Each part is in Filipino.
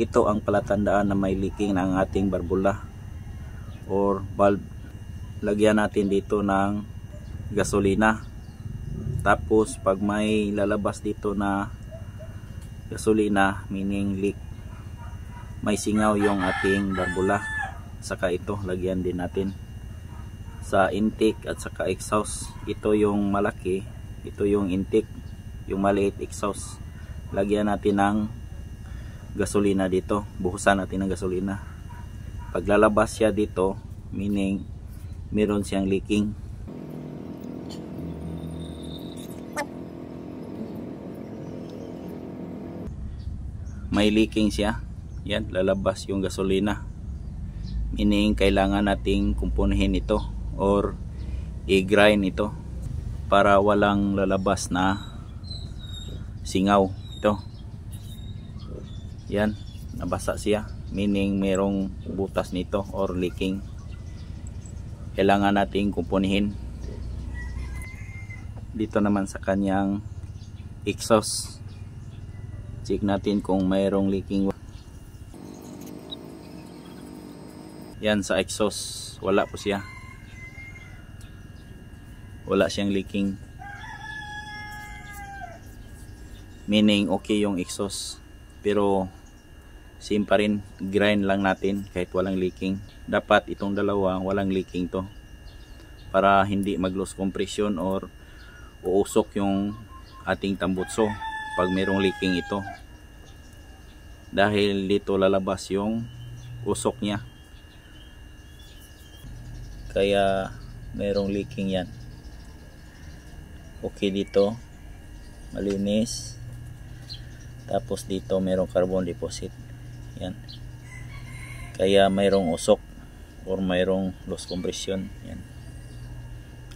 Ito ang palatandaan na may leaking ng ating barbula or valve. Lagyan natin dito ng gasolina. Tapos pag may lalabas dito na gasolina, meaning leak, may singaw yung ating barbula. Saka ito, lagyan din natin sa intake at saka exhaust. Ito yung malaki, ito yung intake, yung maliit exhaust. Lagyan natin ng gasolina dito, buhusan natin ng gasolina. Pag lalabas siya dito, meaning meron siyang leaking. May leaking siya, yan, lalabas yung gasolina, meaning kailangan nating kumpunin ito or i-grind ito para walang lalabas na singaw. Ito, yan, nabasa siya, meaning merong butas nito or leaking. Kailangan nating kumpunihin. Dito naman sa kanyang exhaust, check natin kung mayroong leaking. Yan, sa exhaust wala po siya, wala siyang leaking, meaning okay yung exhaust. Pero same pa rin, grind lang natin kahit walang leaking. Dapat itong dalawa walang leaking to para hindi mag loss compression or uusok yung ating tambutso pag mayroong leaking ito, dahil dito lalabas yung usok niya, kaya mayroong leaking yan. Okay, dito malinis, tapos dito mayroong carbon deposit, yan, kaya mayroong usok or mayroong loss compression. Yan,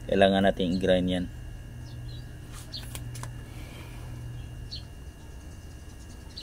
kailangan natin i-grind yan.